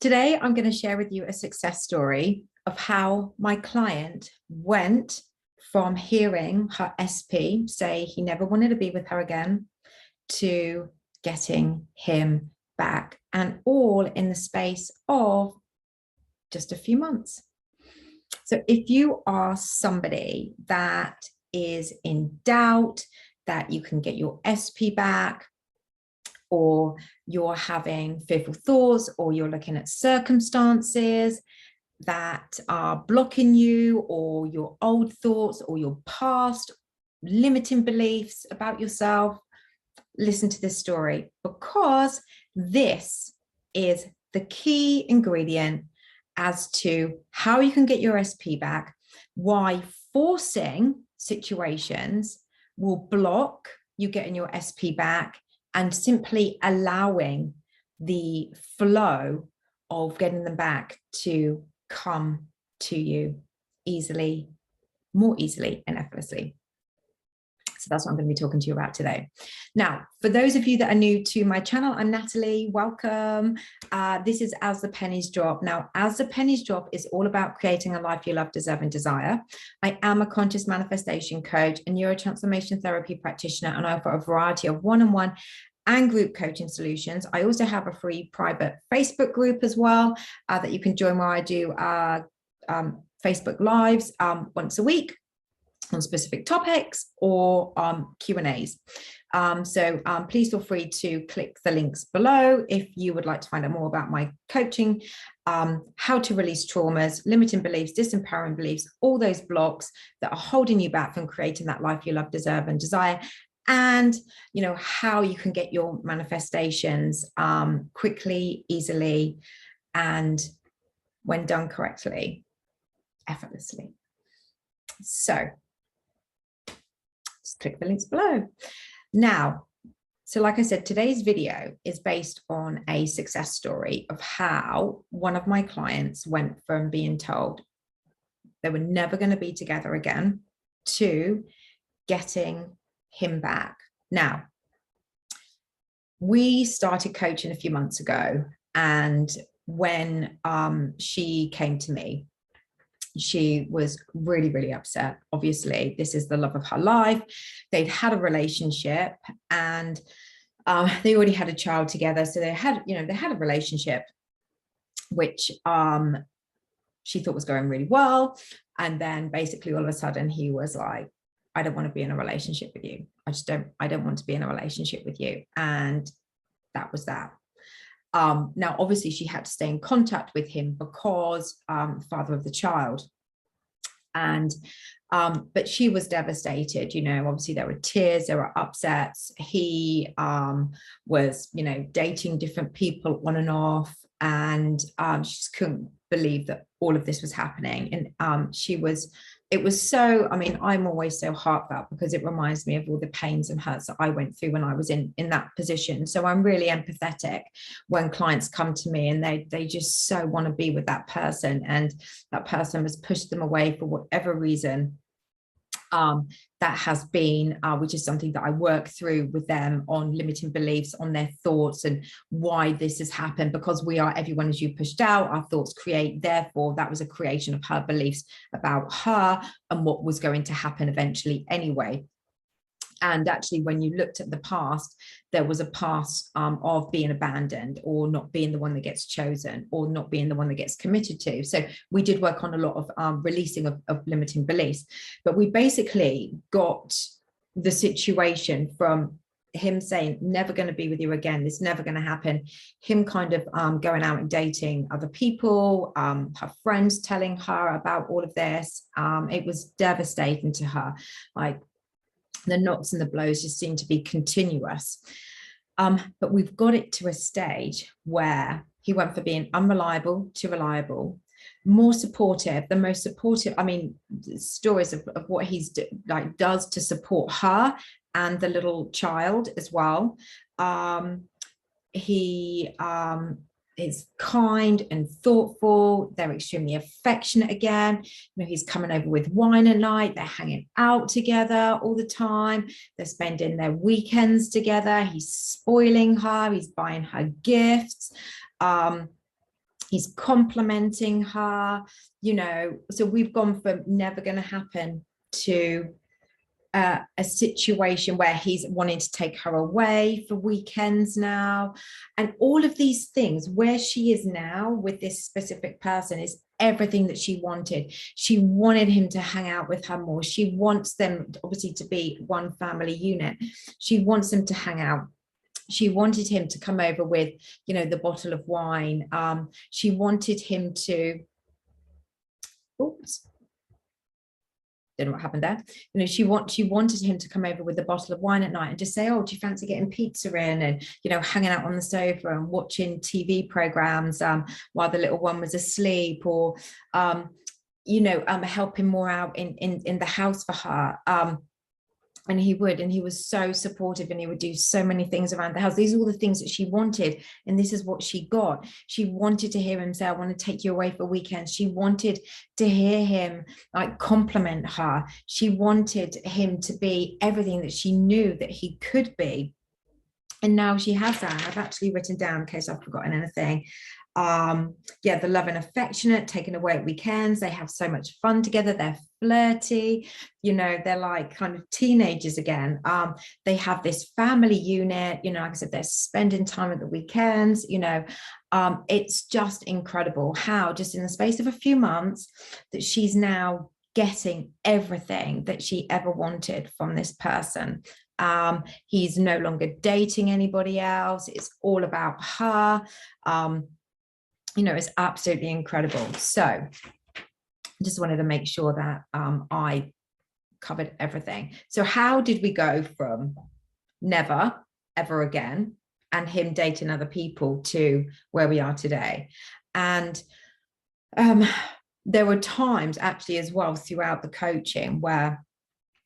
Today, I'm going to share with you a success story of how my client went from hearing her SP say he never wanted to be with her again to getting him back, and all in the space of just a few months. So if you are somebody that is in doubt that you can get your SP back, or you're having fearful thoughts, or you're looking at circumstances that are blocking you, or your old thoughts, or your past limiting beliefs about yourself, listen to this story, because this is the key ingredient as to how you can get your SP back, why forcing situations will block you getting your SP back, and simply allowing the flow of getting them back to come to you easily, more easily and effortlessly. So that's what I'm going to be talking to you about today. Now, for those of you that are new to my channel, I'm Natalie. Welcome. This is As the Pennies Drop. Now, As the Pennies Drop is all about creating a life you love, deserve, and desire. I am a conscious manifestation coach, a neurotransformation therapy practitioner, and I offer a variety of one-on-one and group coaching solutions. I also have a free private Facebook group as well that you can join, where I do Facebook Lives once a week on specific topics, or Q&As. So please feel free to click the links below if you would like to find out more about my coaching, how to release traumas, limiting beliefs, disempowering beliefs, all those blocks that are holding you back from creating that life you love, deserve, and desire, and how you can get your manifestations quickly, easily, and when done correctly, effortlessly. So just click the links below. Now, so like I said, today's video is based on a success story of how one of my clients went from being told they were never going to be together again to getting him back. Now, we started coaching a few months ago, and when she came to me, she was really, really upset. Obviously, this is the love of her life. They'd had a relationship, and they already had a child together. So they had a relationship which she thought was going really well. And then basically all of a sudden he was like, I don't want to be in a relationship with you. I don't want to be in a relationship with you. And that was that. Now, obviously, she had to stay in contact with him because father of the child. And but she was devastated. Obviously there were tears, there were upsets. He was, dating different people on and off, and she just couldn't believe that all of this was happening. And it was so, I'm always so heartfelt because it reminds me of all the pains and hurts that I went through when I was in that position. So I'm really empathetic when clients come to me and they just so want to be with that person, and that person has pushed them away for whatever reason. That has been, which is something that I work through with them on limiting beliefs, on their thoughts, and why this has happened, because everyone is you pushed out, our thoughts create, therefore that was a creation of her beliefs about her and what was going to happen eventually anyway. And actually, when you looked at the past, there was a past of being abandoned, or not being the one that gets chosen, or not being the one that gets committed to. So we did work on a lot of releasing of limiting beliefs. But we basically got the situation from him saying, never going to be with you again, this is never going to happen, him kind of going out and dating other people, her friends telling her about all of this. It was devastating to her. Like, the knocks and the blows just seem to be continuous. But we've got it to a stage where he went from being unreliable to reliable, more supportive, the most supportive. Stories of what he's does to support her and the little child as well. He is kind and thoughtful. They're extremely affectionate again. He's coming over with wine at night. They're hanging out together all the time. They're spending their weekends together. He's spoiling her. He's buying her gifts. He's complimenting her, you know. So we've gone from never going to happen to a situation where he's wanting to take her away for weekends now. And all of these things, where she is now with this specific person, is everything that she wanted. She wanted him to hang out with her more. She wants them obviously to be one family unit. She wants them to hang out. She wanted him to come over with, you know, the bottle of wine. She wanted him to, oops, don't know what happened there. You know, she wanted him to come over with a bottle of wine at night and just say, oh, do you fancy getting pizza in? And, you know, hanging out on the sofa and watching TV programs while the little one was asleep, or, you know, helping more out in the house for her. And he would, and he was so supportive, and he would do so many things around the house. These are all the things that she wanted, and this is what she got. She wanted to hear him say, I want to take you away for weekends. She wanted to hear him like compliment her. She wanted him to be everything that she knew that he could be. And now she has that. I've actually written down, in case I've forgotten anything. Yeah, the love and affectionate, taken away at weekends. They have so much fun together. They're flirty, you know, they're like kind of teenagers again. They have this family unit, you know, like I said, they're spending time at the weekends, you know. It's just incredible how just in the space of a few months that she's now getting everything that she ever wanted from this person. He's no longer dating anybody else. It's all about her. You know, it's absolutely incredible. So I just wanted to make sure that I covered everything. So how did we go from never, ever again, and him dating other people to where we are today? And there were times actually as well throughout the coaching where,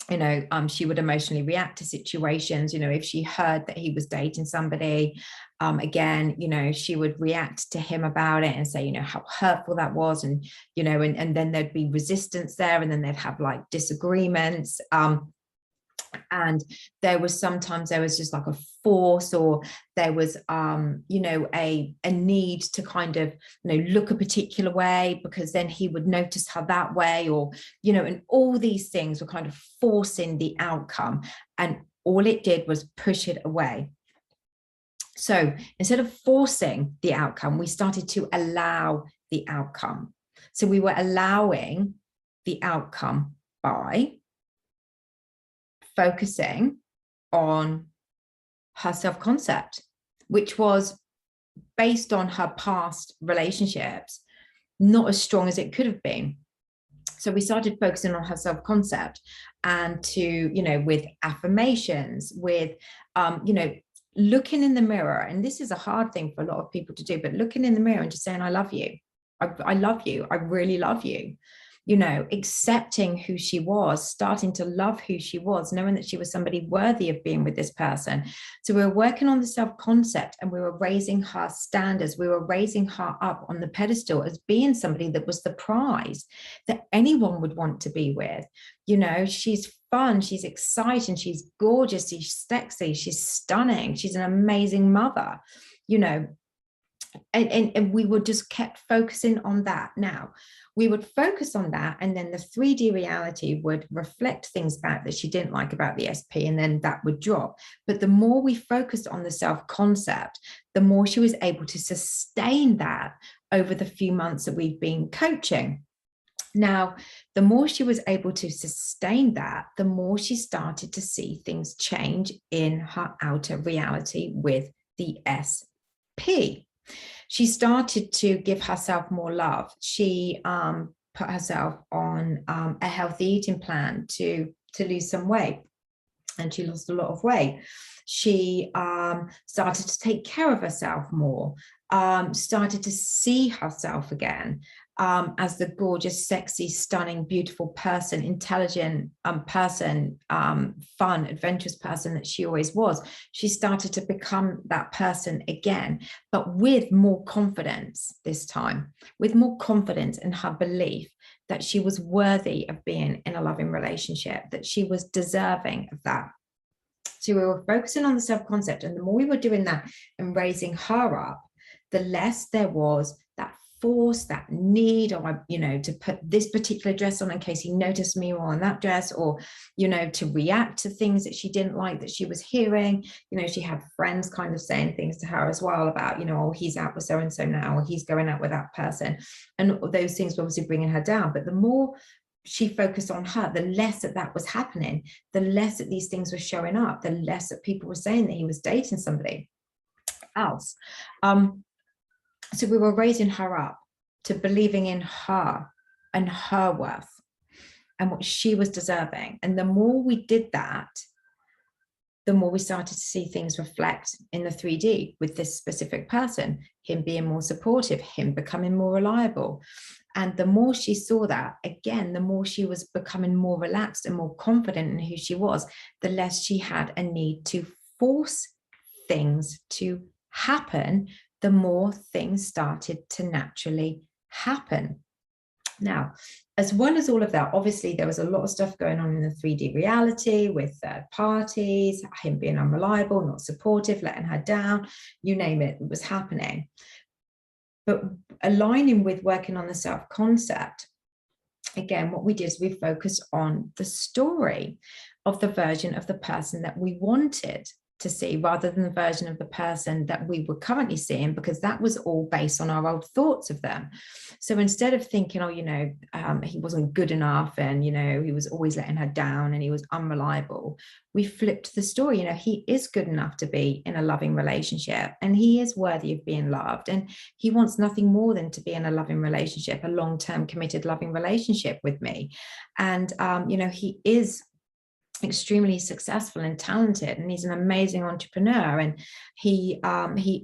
you know, she would emotionally react to situations. You know, if she heard that he was dating somebody, again, you know, she would react to him about it and say, you know, how hurtful that was. And, you know, and then there'd be resistance there, and then they'd have like disagreements. And there was sometimes there was just like a force, or there was you know, a need to kind of, you know, look a particular way because then he would notice her that way, or, you know, and all these things were kind of forcing the outcome, and all it did was push it away. So instead of forcing the outcome, we started to allow the outcome. So we were allowing the outcome by focusing on her self-concept, which was based on her past relationships, not as strong as it could have been. So we started focusing on her self-concept, and to, you know, with affirmations, with, you know, looking in the mirror. And this is a hard thing for a lot of people to do, but looking in the mirror and just saying, I love you. I love you. I really love you. You know, accepting who she was, starting to love who she was, knowing that she was somebody worthy of being with this person. So we were working on the self-concept, and we were raising her standards. We were raising her up on the pedestal as being somebody that was the prize that anyone would want to be with. You know, she's fun, she's exciting, she's gorgeous, she's sexy, she's stunning, she's an amazing mother, you know. And we would just kept focusing on that. Now, we would focus on that, and then the 3D reality would reflect things back that she didn't like about the SP, and then that would drop. But the more we focused on the self-concept, the more she was able to sustain that over the few months that we've been coaching. Now, the more she was able to sustain that, the more she started to see things change in her outer reality with the SP. She started to give herself more love. She put herself on a healthy eating plan to lose some weight, and she lost a lot of weight. She started to take care of herself more, started to see herself again as the gorgeous, sexy, stunning, beautiful person, intelligent person, fun, adventurous person that she always was. She started to become that person again, but with more confidence this time, with more confidence in her belief that she was worthy of being in a loving relationship, that she was deserving of that. So we were focusing on the self-concept, and the more we were doing that and raising her up, the less there was that force, that need, or, you know, to put this particular dress on in case he noticed me on that dress, or, you know, to react to things that she didn't like that she was hearing. You know, she had friends kind of saying things to her as well about, you know, oh, he's out with so-and-so now, or he's going out with that person. And those things were obviously bringing her down. But the more she focused on her, the less that was happening, the less that these things were showing up, the less that people were saying that he was dating somebody else. So we were raising her up to believing in her and her worth and what she was deserving. And the more we did that, the more we started to see things reflect in the 3D with this specific person, him being more supportive, him becoming more reliable. And the more she saw that, again, the more she was becoming more relaxed and more confident in who she was, the less she had a need to force things to happen, the more things started to naturally happen. Now, as well as all of that, obviously there was a lot of stuff going on in the 3D reality with third parties, him being unreliable, not supportive, letting her down, you name it, it was happening. But aligning with working on the self-concept, again, what we did is we focused on the story of the version of the person that we wanted to see, rather than the version of the person that we were currently seeing, because that was all based on our old thoughts of them. So instead of thinking, oh, you know, he wasn't good enough, and, you know, he was always letting her down and he was unreliable, we flipped the story. You know, he is good enough to be in a loving relationship, and he is worthy of being loved, and he wants nothing more than to be in a loving relationship, a long-term committed loving relationship with me. And you know, he is extremely successful and talented, and he's an amazing entrepreneur, and he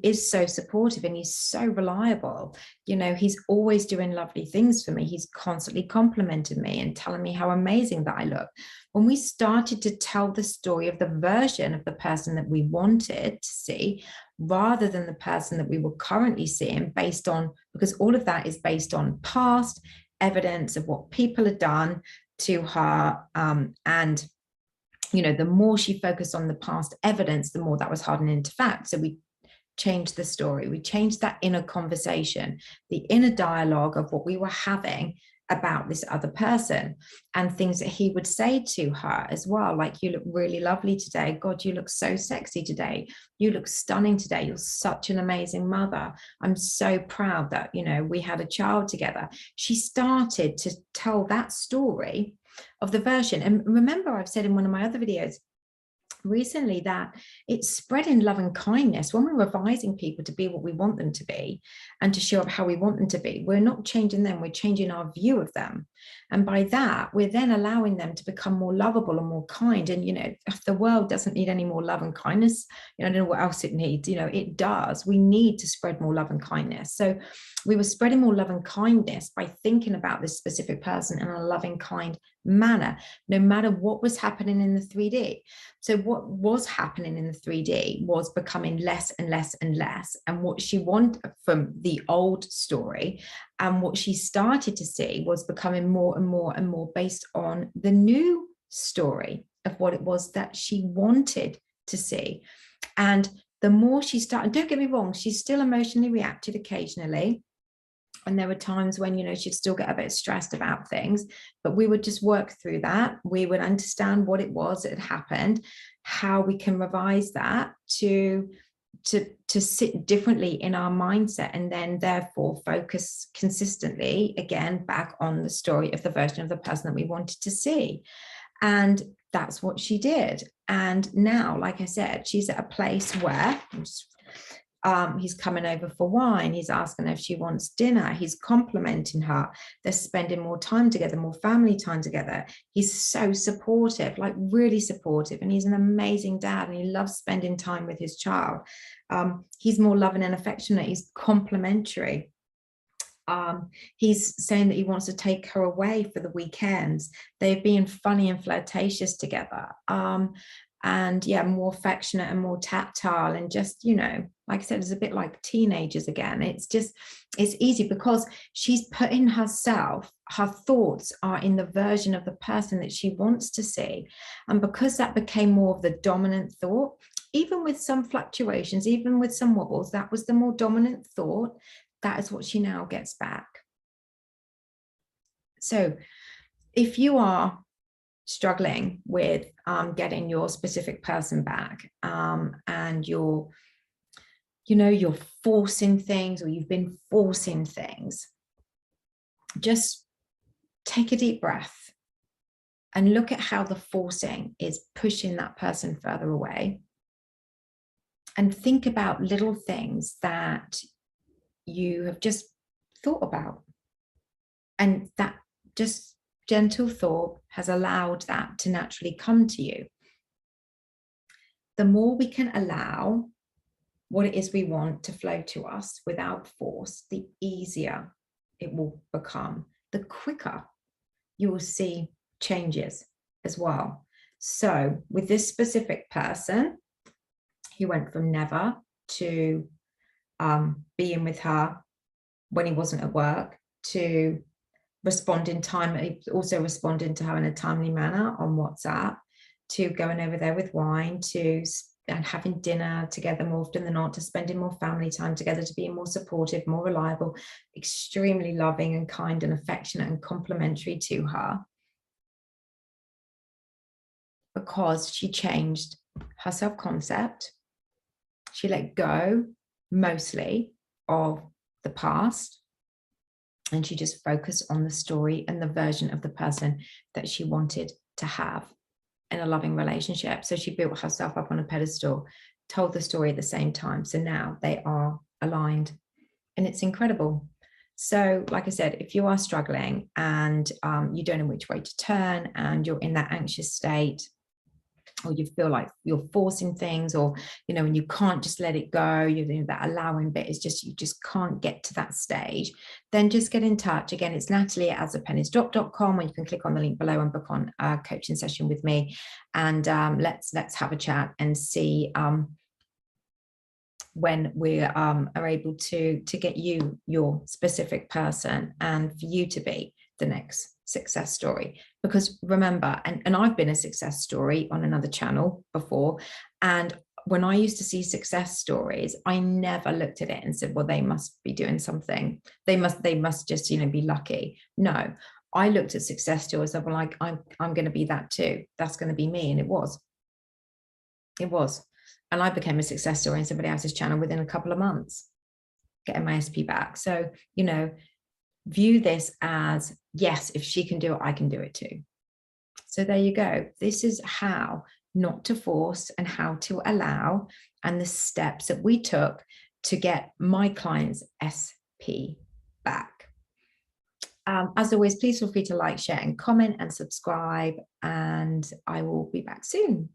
is so supportive, and he's so reliable. You know, he's always doing lovely things for me. He's constantly complimenting me and telling me how amazing that I look. When we started to tell the story of the version of the person that we wanted to see, rather than the person that we were currently seeing, based on, because all of that is based on past evidence of what people had done to her, and you know, the more she focused on the past evidence, the more that was hardening into fact. So we changed the story. We changed that inner conversation, the inner dialogue of what we were having about this other person, and things that he would say to her as well, like, you look really lovely today. God, you look so sexy today. You look stunning today. You're such an amazing mother. I'm so proud that, you know, we had a child together. She started to tell that story of the version. And remember, I've said in one of my other videos recently that it's spreading love and kindness. When we're advising people to be what we want them to be and to show up how we want them to be, we're not changing them, we're changing our view of them. And by that, we're then allowing them to become more lovable and more kind. And, you know, if the world doesn't need any more love and kindness, you know, I don't know what else it needs, you know, it does. We need to spread more love and kindness. So we were spreading more love and kindness by thinking about this specific person in a loving, kind manner, no matter what was happening in the 3D. So what was happening in the 3D was becoming less and less and less. And what she wanted from the old story, and what she started to see, was becoming more and more and more based on the new story of what it was that she wanted to see. And the more she started, don't get me wrong, she still emotionally reacted occasionally. And there were times when, you know, she'd still get a bit stressed about things, but we would just work through that. We would understand what it was that had happened, how we can revise that to sit differently in our mindset, and then therefore focus consistently again back on the story of the version of the person that we wanted to see. And that's what she did. And now, like I said, she's at a place where he's coming over for wine. He's asking her if she wants dinner. He's complimenting her. They're spending more time together, more family time together. He's so supportive, like really supportive. And he's an amazing dad, and he loves spending time with his child. He's more loving and affectionate. He's complimentary. He's saying that he wants to take her away for the weekends. They're being funny and flirtatious together. And yeah, more affectionate and more tactile, and just, you know, like I said, it's a bit like teenagers again. It's just, it's easy because she's putting herself, her thoughts are in the version of the person that she wants to see. And because that became more of the dominant thought, even with some fluctuations, even with some wobbles, that was the more dominant thought, that is what she now gets back. So if you are struggling with getting your specific person back, and you're forcing things, or you've been forcing things, just take a deep breath and look at how the forcing is pushing that person further away. And think about little things that you have just thought about. And that just gentle thought has allowed that to naturally come to you. The more we can allow what it is we want to flow to us without force, the easier it will become, the quicker you will see changes as well. So with this specific person, he went from never to being with her when he wasn't at work, to respond in time, also responding to her in a timely manner on WhatsApp, to going over there with wine, and having dinner together more often than not, to spending more family time together, to being more supportive, more reliable, extremely loving and kind and affectionate and complimentary to her, because she changed her self-concept. She let go mostly of the past, and she just focused on the story and the version of the person that she wanted to have in a loving relationship. So she built herself up on a pedestal, told the story at the same time. So now they are aligned, and it's incredible. So like I said, if you are struggling and you don't know which way to turn, and you're in that anxious state, or you feel like you're forcing things, or and you can't just let it go, that allowing bit is just, you just can't get to that stage, then just get in touch. Again, it's natalie@apenniesdrop.com, where you can click on the link below and book on a coaching session with me, and let's have a chat and see when we are able to get you your specific person, and for you to be the next success story. Because remember, and I've been a success story on another channel before, and when I used to see success stories, I never looked at it and said, well, they must be doing something, they must just be lucky. No, I looked at success stories of, like, I'm going to be that too, that's going to be me. And it was, and I became a success story in somebody else's channel within a couple of months, getting my SP back. So view this as, yes, if she can do it, I can do it too. So there you go. This is how not to force and how to allow, and the steps that we took to get my clients' SP back. As always, please feel free to like, share, and comment and subscribe, and I will be back soon.